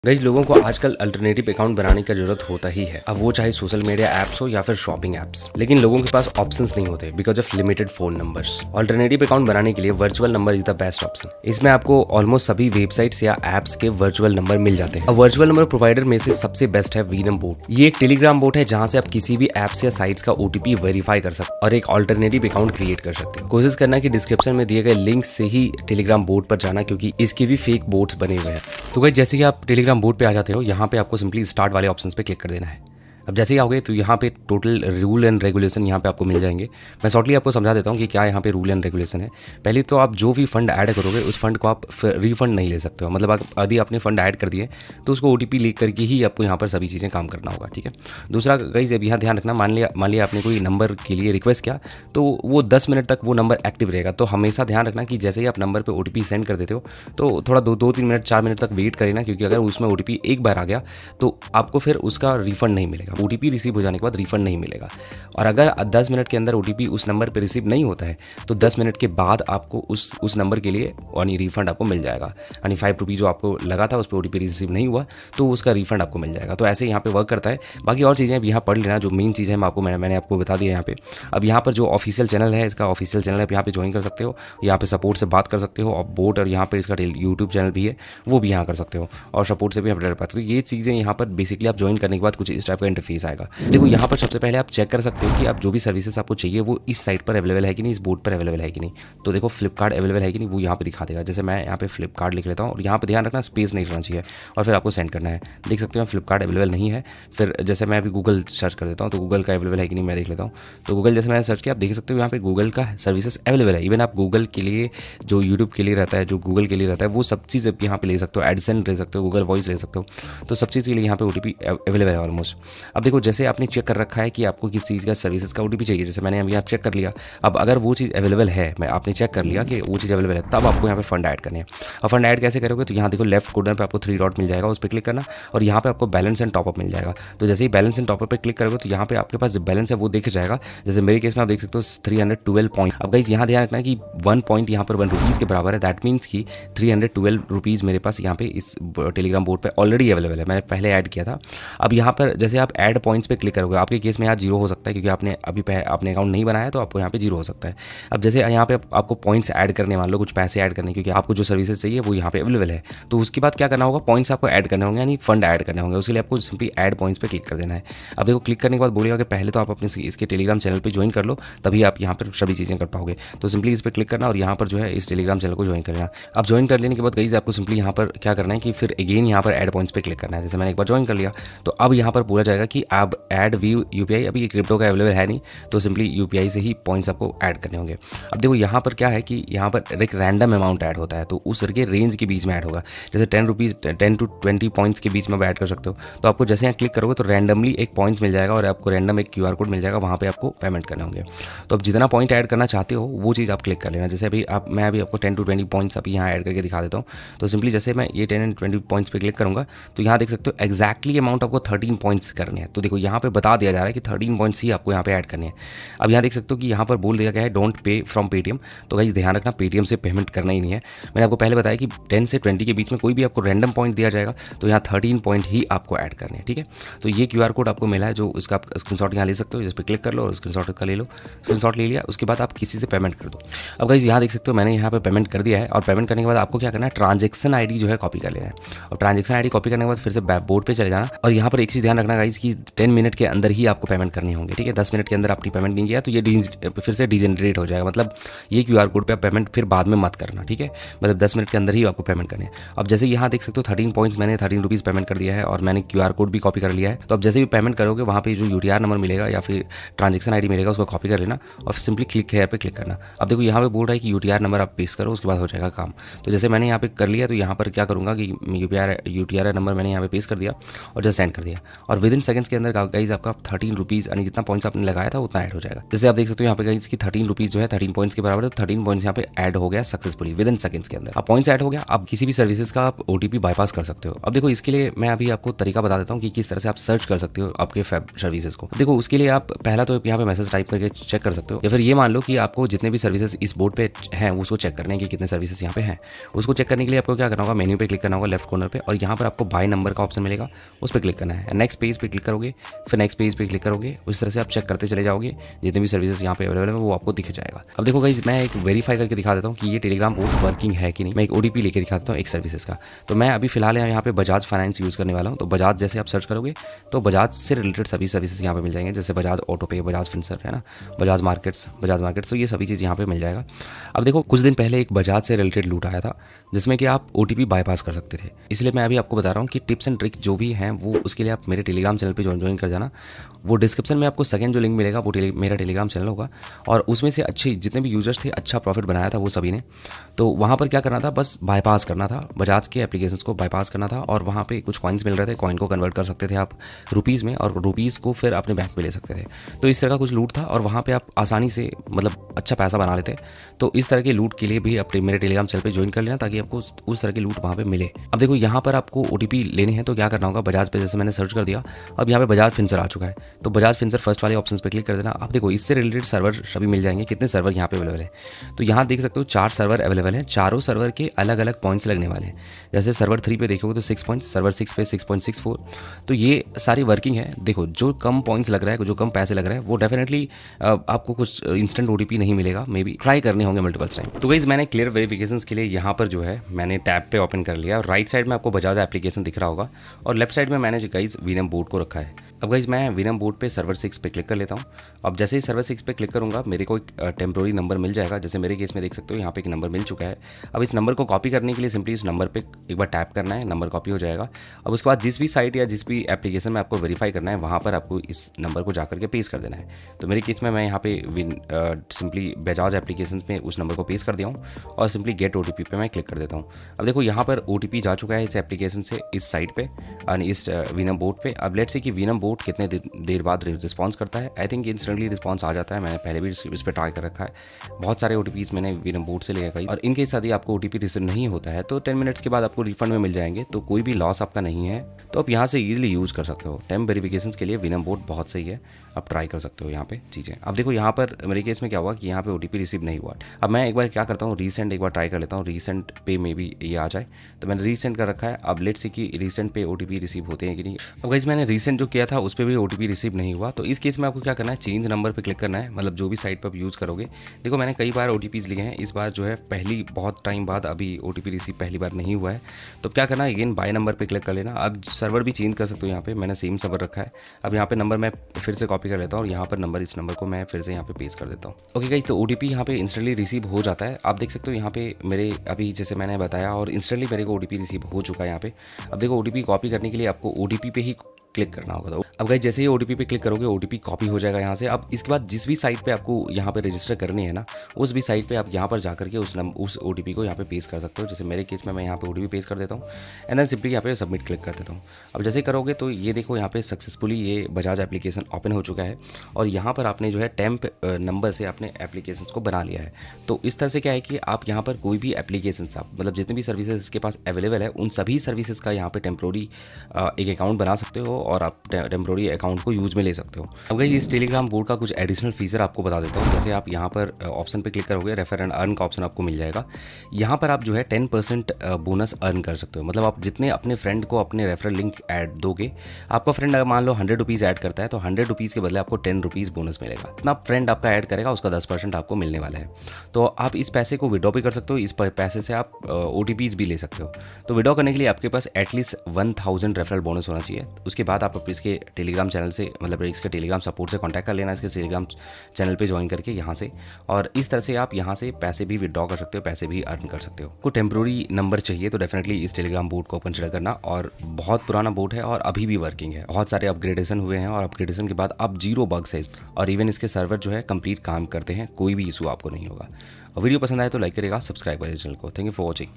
Guys लोगों को आजकल अल्टरनेटिव अकाउंट बनाने का जरूरत होता ही है। अब वो चाहे सोशल मीडिया एप्स हो या फिर शॉपिंग एप्स, लेकिन लोगों के पास ऑप्शंस नहीं होते because of limited phone numbers. Alternative account बनाने के लिए virtual number is the best option. इसमें आपको ऑलमोस्ट सभी वेबसाइट्स या एप्स के वर्चुअल नंबर मिल जाते हैं। अब वर्चुअल नंबर प्रोवाइडर में से सबसे बेस्ट है वीनम बोट। ये एक टेलीग्राम बोट है जहां से आप किसी भी एप्स या साइट्स का ओटीपी वेरीफाई कर सकते और एक अल्टरनेटिव अकाउंट क्रिएट कर सकते हो। कोशिश करना कि डिस्क्रिप्शन में दिए गए लिंक से ही टेलीग्राम बोट पर जाना, क्योंकि इसके भी फेक बोट्स बने हुए हैं। तो गाइस जैसे कि आप टेलीग्राम बोट पे आ जाते हो, यहाँ पे आपको सिंपली स्टार्ट वाले ऑप्शंस पे क्लिक कर देना है। अब जैसे ही आओगे तो यहाँ पे टोटल रूल एंड रेगुलेशन यहाँ पे आपको मिल जाएंगे। मैं शॉर्टली आपको समझा देता हूँ कि क्या यहाँ पे रूल एंड रेगुलेशन है। पहले तो आप जो भी फंड ऐड करोगे उस फंड को आप रिफंड नहीं ले सकते हो। मतलब आप यदि आपने फंड ऐड कर दिए तो उसको ओटीपी लीक करके ही आपको यहाँ पर सभी चीज़ें काम करना होगा, ठीक है। दूसरा गाइस अब यहाँ ध्यान रखना, मान लिया आपने कोई नंबर के लिए रिक्वेस्ट किया तो वो 10 मिनट तक वो नंबर एक्टिव रहेगा। तो हमेशा ध्यान रखना कि जैसे ही आप नंबर पर ओटीपी सेंड कर देते हो तो थोड़ा 2-3 मिनट 4 मिनट तक वेट करें ना, क्योंकि अगर उसमें ओटीपी एक बार आ गया तो आपको फिर उसका रिफंड नहीं मिलेगा। ओटीपी रिसीव हो जाने के बाद रिफंड नहीं मिलेगा। और अगर 10 मिनट के अंदर ओटीपी उस नंबर पर रिसीव नहीं होता है तो 10 मिनट के बाद आपको उस नंबर के लिए यानी रिफंड आपको मिल जाएगा। यानी 5 रुपये जो आपको लगा था उस पर ओटीपी रिसीव नहीं हुआ तो उसका रिफंड आपको मिल जाएगा। तो ऐसे यहाँ पे वर्क करता है। बाकी और चीज़ें अब यहाँ पढ़ लेना, जो मेन चीज़ है मैंने आपको बता दिया यहाँ पे। अब यहाँ पर जो ऑफिशियल चैनल है, इसका ऑफिशियल चैनल आप यहाँ पे ज्वाइन कर सकते हो। यहाँ पे सपोर्ट से बात कर सकते हो और बोट, और यहाँ पर इसका यूट्यूब चैनल भी है वो भी यहाँ कर सकते हो, और सपोर्ट से भी अपडेट पाते हो। तो ये चीज़ें यहाँ पर बेसिकली आप ज्वाइन करने के बाद कुछ इस टाइप का इंटरफेस आएगा। देखो यहाँ पर सबसे पहले आप चेक कर सकते हो कि आप जो भी सर्विसेज आपको चाहिए वो इस साइट पर अवेलेबल है कि नहीं, इस बोर्ड पर अवेलेबल है कि नहीं। तो देखो फ्लिपकार्ट अवेलेबल है कि नहीं वो यहाँ पे दिखा देगा। जैसे मैं यहाँ पे फ्लिपकार्ट लिख लेता हूँ और यहाँ पे ध्यान रखना स्पेस नहीं रहना चाहिए, और फिर आपको सेंड करना है। देख सकते हो फ्लिपकार्ट अवेलेबल नहीं है। फिर जैसे मैं अभी गूगल सर्च कर देता हूँ तो गूगल का अवेलेबल है कि नहीं मैं देख लेता हूँ। तो गूगल जैसे मैंने सर्च किया, आप देख सकते हो यहाँ पे गूगल का सर्विसेज अवेलेबल है। इवन आप गूगल के लिए जो यूट्यूब के लिए रहता है, जो गूगल के लिए रहता है, वो सब चीज़ आप यहाँ पे ले सकते हो। एडसेंट ले सकते हो, गूगल वॉइस ले सकते हो। तो सब चीज़ के लिए यहाँ पे ओटीपी अवेलेबल है ऑलमोस्ट। अब देखो जैसे आपने चेक कर रखा है कि आपको किस चीज़ का सर्विसेज का ओटीपी चाहिए, जैसे मैंने अभी यहाँ चेक कर लिया। अब अगर वो चीज़ अवेलेबल है, मैं आपने चेक कर लिया कि वो चीज़ अवेलेबल है, तब आपको यहाँ पे फंड ऐड करने हैं। और फंड ऐड कैसे करोगे, तो यहाँ देखो लेफ्ट कॉर्नर पे आपको 3 डॉट मिल जाएगा, उस पर क्लिक करना और यहाँ पे आपको बैलेंस एंड टॉपअप मिल जाएगा। तो जैसे ही बैलेंस एंड टॉपअप पे क्लिक करोगे तो यहाँ पे आपके पास जो बैलेंस है वो दिख जाएगा। जैसे मेरे केस में आप देख सकते हो 312 पॉइंट। अब गाइस यहाँ ध्यान रखना कि 1 पॉइंट यहाँ पर 1 रुपीज़ के बराबर है। दैट मीन्स कि 312 रुपीज़ मेरे पास यहाँ पे इस टेलीग्राम बोर्ड पर ऑलरेडी अवेलेबल है, मैंने पहले ऐड किया था। अब यहाँ पर जैसे आप ऐड पॉइंट्स पे क्लिक करोगे, आपके केस में यहाँ 0 हो सकता है क्योंकि आपने अभी आपने अकाउंट नहीं बनाया, तो आपको यहाँ पे 0 हो सकता है। अब जैसे यहाँ पे आपको पॉइंट्स ऐड करने, मान लो कुछ पैसे ऐड करने, क्योंकि आपको जो सर्विसेज चाहिए वो यहाँ पे अवेलेबल है। तो उसके बाद क्या करना होगा, पॉइंट्स आपको ऐड करने होंगे, यानी फंड ऐड करने होंगे। उसके लिए आपको सिंपली ऐड पॉइंट्स पे क्लिक कर देना है। अब देखो क्लिक करने के बाद बोलेगा कि पहले तो आप अपने इसके टेलीग्राम चैनल पर ज्वाइन कर लो, तभी आप यहाँ पर सभी चीज़ें कर पाओगे। तो सिंपली इस पर क्लिक करना और यहाँ पर जो है इस टेलीग्राम चैनल को ज्वाइन करना। अब ज्वाइन कर लेने के बाद गाइस आपको सिंपली यहाँ पर क्या करना है कि फिर अगेन यहाँ पर ऐड पॉइंट्स पे क्लिक करना है। जैसे मैंने एक बार ज्वाइन कर लिया तो अब यहाँ पर बोला जाएगा कि आप ऐड व्यू यूपीआई, अभी ये क्रिप्टो का अवेलेबल है नहीं, तो सिंपली यूपीआई से ही पॉइंट्स आपको ऐड करने होंगे। अब देखो यहाँ पर क्या है कि यहाँ पर एक रैंडम अमाउंट ऐड होता है, तो उस के रेंज के बीच में ऐड होगा। जैसे 10 to 20 पॉइंट्स के बीच में आप ऐड कर सकते हो। तो आपको जैसे यहाँ क्लिक करोगे तो रैंडमली एक पॉइंट्स मिल जाएगा और आपको रैंडम एक क्यूआर कोड मिल जाएगा, वहाँ पे आपको पेमेंट करने होंगे। तो अब जितना पॉइंट ऐड करना चाहते हो वो चीज़ आप क्लिक कर लेना। जैसे मैं अभी आपको 10 to 20 पॉइंट्स अभी यहाँ ऐड करके दिखा देता हूँ। तो सिंपली जैसे मैं ये 10 and 20 पॉइंट्स पे क्लिक करूँगा तो यहाँ देख सकते हो एक्जैक्टली अमाउंट आपको 13 पॉइंट्स करने हैं। तो देखो यहाँ पे बता दिया जा रहा है कि 13 पॉइंट्स ही आपको यहाँ पे ऐड करने हैं। अब यहाँ देख सकते हो कि यहाँ पर बोल दिया गया है डोंट पे फ्रॉम पेटीएम। तो गाइस ध्यान रखना पेटीएम से पेमेंट करना ही नहीं है। मैंने आपको पहले बताया कि 10 से 20 के बीच में कोई भी आपको रैंडम पॉइंट दिया जाएगा, तो यहाँ 13 पॉइंट ही आपको ऐड करने हैं, ठीक है। तो ये क्यूआर कोड आपको मिला है, जो इसका आप स्क्रीनशॉट यहाँ ले सकते हो। जिस पर क्लिक कर लो और स्क्रीनशॉट का ले लो। स्क्रीनशॉट ले लिया, उसके बाद आप किसी से पेमेंट कर दो। अब गाइस यहाँ देख सकते हो मैंने यहाँ पे पेमेंट कर दिया है, और पेमेंट करने के बाद आपको क्या करना है, ट्रांजेक्शन आईडी जो है कॉपी कर लेना है। और ट्रांजेक्शन आईडी कॉपी करने के बाद फिर से बोर्ड पे चले जाना, और यहाँ पर एक चीज़ ध्यान रखना गाइस कि 10 मिनट के अंदर ही आपको पेमेंट करनी होंगे, ठीक है। 10 मिनट के अंदर आपने पेमेंट नहीं किया तो ये फिर से डिजेनरेट हो जाएगा। मतलब ये क्यूआर कोड पे आप पेमेंट फिर बाद में मत करना, ठीक है। मतलब 10 मिनट के अंदर ही आपको पेमेंट करनी है। अब जैसे यहाँ देख सकते हो 13 पॉइंट्स, मैंने 13 रुपीज़ पेमेंट कर दिया है और मैंने क्यूआर कोड भी कॉपी कर लिया है। तो अब जैसे भी पेमेंट करोगे वहाँ पे जो यूटीआर नंबर मिलेगा या फिर ट्रांजेक्शन आईडी मिलेगा उसको कॉपी कर लेना और फिर सिंपली क्लिक हेयर पे क्लिक करना। अब देखो यहाँ पे बोल रहा है कि यूटीआर नंबर आप पेस्ट करो, उसके बाद हो जाएगा काम। तो जैसे मैंने यहाँ पे कर लिया तो यहाँ पर क्या करूँगा कि यूटीआर नंबर मैंने यहाँ पे पेस्ट कर दिया और जस्ट सेंड कर दिया, और विद इन सेकंड सेकंड्स के अंदर गाइज आपका 13 रुपीज़ यानी जितना पॉइंट्स आपने लगाया था उतना ऐड हो जाएगा। जैसे आप देख सकते हो यहाँ पे गाइज की 13 रुपीज़ जो है 13 पॉइंट्स के बराबर है, तो 13 पॉइंट्स यहाँ पे ऐड हो गया सक्सेसफुली विद इन सेकंड्स के अंदर। अब पॉइंट्स ऐड हो गया, अब किसी भी सर्विसेज का आप ओटीपी बाईपास कर सकते हो। अब देखो इसके लिए मैं अभी आपको तरीका बता देता हूँ कि किस तरह से आप सर्च कर सकते हो आपके फैब सर्विसेज को। देखो उसके लिए आप पहला तो यहाँ पे मैसेज टाइप करके चेक कर सकते हो, या फिर ये मान लो कि आपको जितने भी सर्विसेज इस बोर्ड पे हैं उसको चेक करने के कितने सर्विसेज यहाँ पे हैं। उसको चेक करने के लिए आपको क्या करना होगा, मेन्यू पे क्लिक करना होगा लेफ्ट कॉर्नर पे, और यहाँ पर आपको बाय नंबर का ऑप्शन मिलेगा, उस पर क्लिक करना है। नेक्स्ट पेज पे क्लिक करोगे, फिर नेक्स्ट पेज पे क्लिक करोगे, उस तरह से आप चेक करते चले जाओगे, जितने भी सर्विसेज यहाँ पे अवेलेबल है वो आपको दिख जाएगा। अब देखो गाइस मैं एक वेरीफाई करके दिखा देता हूँ कि ये टेलीग्राम बोर्ड वर्किंग है कि नहीं। मैं एक ओटीपी लेके दिखा देता हूँ एक सर्विसेज का। तो मैं अभी फिलहाल यहाँ पे बजाज फाइनेंस यूज़ करने वाला हूँ। तो बजाज जैसे आप सर्च करोगे तो बजाज से रिलेटेड सभी सर्विसेज यहाँ पे मिल जाएंगे, जैसे बजाज ऑटो पे, बजाज फिनसर है ना, बजाज मार्केट्स, तो ये सभी चीज़ यहाँ पे मिल जाएगा। अब देखो कुछ दिन पहले एक बजाज से रिलेटेड लूट आया था जिसमें कि आप ओटीपी बाईपास कर सकते थे, इसलिए मैं अभी आपको बता रहा हूँ कि टिप्स एंड ट्रिक जो भी हैं वो उसके लिए आप मेरे टेलीग्राम चैनल पे ज्वाइन कर जाना। वो डिस्क्रिप्शन में आपको सेकंड जो लिंक मिलेगा वो मेरा टेलीग्राम चैनल होगा, और उसमें से अच्छे जितने भी यूजर्स थे अच्छा प्रॉफिट बनाया था वो सभी ने। तो वहाँ पर क्या करना था, बस बाईपास करना था, बजाज के एप्लीकेशंस को बाईपास करना था, और वहाँ पे कुछ कॉइन्स मिल रहे थे, कॉइन को कन्वर्ट कर सकते थे आप रुपीज़ में, और रुपीज़ को फिर अपने बैंक में ले सकते थे। तो इस तरह का कुछ लूट था, और वहाँ पे आप आसानी से मतलब अच्छा पैसा बना लेते। तो इस तरह के लूट के लिए भी अपने मेरे टेलीग्राम चैनल पे ज्वाइन कर लेना ताकि आपको उस तरह की लूट वहाँ पे मिले। अब देखो यहाँ पर आपको ओटीपी लेने हैं तो क्या करना होगा, बजाज पे जैसे मैंने सर्च कर दिया, अब यहाँ पे बजाज फिनसर आ चुका है, तो बजाज फिनसर फर्स्ट वाले ऑप्शन पे क्लिक कर देना। अब देखो इससे रिलेटेड सर्वर सभी मिल जाएंगे, कितने सर्वर यहाँ पे अवेलेबल है। तो यहाँ देख सकते हो 4 सर्वर अवेलेबल हैं, चारों सर्वर के अलग अलग पॉइंट्स लगने वाले हैं। जैसे सर्वर 3 पे देखोगे तो 6 पॉइंट्स, सर्वर 6 पे 6.64। तो ये सारी वर्किंग है। देखो जो कम पॉइंट्स लग रहा है, जो कम पैसे लग रहा है वो डेफिनेटली आपको कुछ इंस्टेंट ओटीपी नहीं मिलेगा, मे बी ट्राई करने होंगे मल्टीपल्स टाइम। तो गाइस मैंने क्लियर वेरिफिकेशन के लिए यहाँ पर जो है मैंने टैब पे ओपन कर लिया, और राइट साइड में आपको बजाज एप्लीकेशन दिख रहा होगा, और लेफ्ट साइड में मैंने गाइस वीनम बोर्ड को रखा है। अब गाइस मैं वीनम बोर्ड पे सर्वर 6 पे क्लिक कर लेता हूँ। अब जैसे ही सर्वर 6 पे क्लिक करूँगा मेरे को एक टेम्प्रोरी नंबर मिल जाएगा, जैसे मेरे केस में देख सकते हो यहाँ पे एक नंबर मिल चुका है। अब इस नंबर को कॉपी करने के लिए सिंपली इस नंबर पे एक बार टैप करना है, नंबर कॉपी हो जाएगा। अब उसके बाद जिस भी साइट या जिस भी एप्लीकेशन में आपको वेरीफाई करना है वहाँ पर आपको इस नंबर को जाकर के पेस्ट कर देना है। तो मेरे केस में मैं यहाँ पे सिंपली बजाज एप्लीकेशन में उस नंबर को पेस्ट कर दिया हूँ, और सिंपली गेट ओटीपी पे मैं क्लिक कर देता हूँ। अब देखो यहाँ पर ओटीपी जा चुका है इस एप्लीकेशन से इस साइट पे और इस वीनम बोर्ड पे। अब लेट्स से कि वीनम बोर्ड कितने देर बाद रिस्पॉन्स करता है। आई थिंक इंस्टेंटली रिस्पॉन्स आ जाता है, मैंने पहले भी इस पर ट्राई कर रखा है। बहुत सारे ओटीपीज मैंने वीनम बोर्ड से लिया, और इनके साथ ही आपको ओटीपी रिसीव नहीं होता है तो 10 मिनट्स के बाद आपको रिफंड में मिल जाएंगे, तो कोई भी लॉस आपका नहीं है। तो आप यहाँ से ईजिली यूज़ कर सकते हो। टेम्प वेरिफिकेशन के लिए वीनम बोर्ड बहुत सही है, आप ट्राई कर सकते हो यहाँ पे चीज़ें। अब देखो यहाँ पर मेरे केस में क्या हुआ कि यहाँ पे ओटीपी रिसीव नहीं हुआ। अब मैं एक बार क्या करता हूँ, रीसेंट एक बार ट्राई कर लेता हूँ, रीसेंट पे में भी ये आ जाए। तो मैंने रीसेंट कर रखा है। अब लेट्स से कि रीसेंट पे ओटीपी रिसीव होते हैं कि नहीं। अब गाइस मैंने रीसेंट जो किया था उस पर भी ओटीपी रिसीव नहीं हुआ। तो इस केस में आपको क्या करना है, चेंज नंबर पे क्लिक करना है, मतलब जो भी साइट पर आप यूज़ करोगे। देखो मैंने कई बार ओटीपीज लिए हैं, इस बार जो है पहली बहुत टाइम बाद अभी ओटीपी रिसीव पहली बार नहीं हुआ है। तो क्या करना है, अगेन बाय नंबर पे क्लिक कर लेना। अब सर्वर भी चेंज कर सकते हो, यहाँ पे मैंने सेम सर्वर रखा है। अब यहाँ पे नंबर मैं फिर से कॉपी कर लेता हूँ, और यहाँ पर नंबर इस नंबर को मैं फिर से यहाँ पे पेस्ट कर देता हूँ। ओके गाइस, तो ओटीपी यहाँ पे इंस्टेंटली रिसीव हो जाता है। आप देख सकते हो यहाँ पे मेरे अभी जैसे मैंने बताया, और इंस्टेंटली मेरे को ओटीपी रिसीव हो चुका है यहाँ पे। अब देखो ओटीपी कॉपी करने के लिए आपको ओटीपी पे ही क्लिक करना होगा। तो अब गाइस जैसे ही ओटीपी पे क्लिक करोगे ओटीपी कॉपी हो जाएगा यहाँ से। अब इसके बाद जिस भी साइट पे आपको यहाँ पे रजिस्टर करनी है ना, उस भी साइट पे आप यहाँ पर जाकर के उस ओटीपी को यहाँ पे पेस्ट कर सकते हो। जैसे मेरे केस में मैं यहाँ पे ओटीपी पेस्ट कर देता हूँ, एंड देन सिंपली यहाँ पे सबमिट क्लिक कर देता हूँ। अब जैसे करोगे तो ये देखो यहाँ पे सक्सेसफुली ये बजाज एप्लीकेशन ओपन हो चुका है, और यहाँ पर आपने जो है टेम्प नंबर से आपने एप्लीकेशन को बना लिया है। तो इस तरह से क्या है कि आप यहाँ पर कोई भी एप्लीकेशन आप मतलब जितने भी सर्विसेज इसके पास अवेलेबल है उन सभी सर्विसेज का यहाँ पे टेम्प्रोरी एक अकाउंट बना सकते हो, और आप टेम्प्रोरी अकाउंट को यूज में ले सकते हो। अब गाइस इस टेलीग्राम बोर्ड का कुछ एडिशनल फीचर आपको बता देता हूँ। जैसे आप यहाँ पर ऑप्शन पे क्लिक करोगे, रेफर एंड अर्न का ऑप्शन आपको मिल जाएगा। यहाँ पर आप जो है 10% बोनस अर्न कर सकते हो। मतलब आप जितने अपने फ्रेंड को अपने रेफरल लिंक ऐड दोगे, आपका फ्रेंड अगर मान लो 100 रुपीज़ ऐड करता है तो 100 रुपीज़ के बदले आपको 10 रुपीज़ बोनस मिलेगा। इतना फ्रेंड आपका ऐड करेगा उसका 10% आपको मिलने वाला है। तो आप इस पैसे को विड्रॉ भी कर सकते हो, इस पैसे से आप OTPs भी ले सकते हो। तो विड्रॉ करने के लिए आपके पास एटलीस्ट 1000 रेफरल बोनस होना चाहिए। उसके बाद आप इसके टेलीग्राम चैनल से मतलब इसके टेलीग्राम सपोर्ट से कांटेक्ट कर लेना, इसके टेलीग्राम चैनल पे ज्वाइन करके यहाँ से, और इस तरह से आप यहाँ से पैसे भी विड्रॉ कर सकते हो, पैसे भी अर्न कर सकते हो। को टेम्प्रोरी नंबर चाहिए तो डेफिनेटली इस टेलीग्राम बोर्ड को कंसिडर करना, और बहुत पुराना बोर्ड है और अभी भी वर्किंग है। बहुत सारे अपग्रेडेशन हुए हैं और अपग्रेडेशन के बाद अब 0 बग्स है, और इवन इसके सर्वर जो है कंप्लीट काम करते हैं, कोई भी इशू आपको नहीं होगा। और वीडियो पसंद आए तो लाइक करेगा, सब्सक्राइब करेगा चैनल को। Thank you for watching.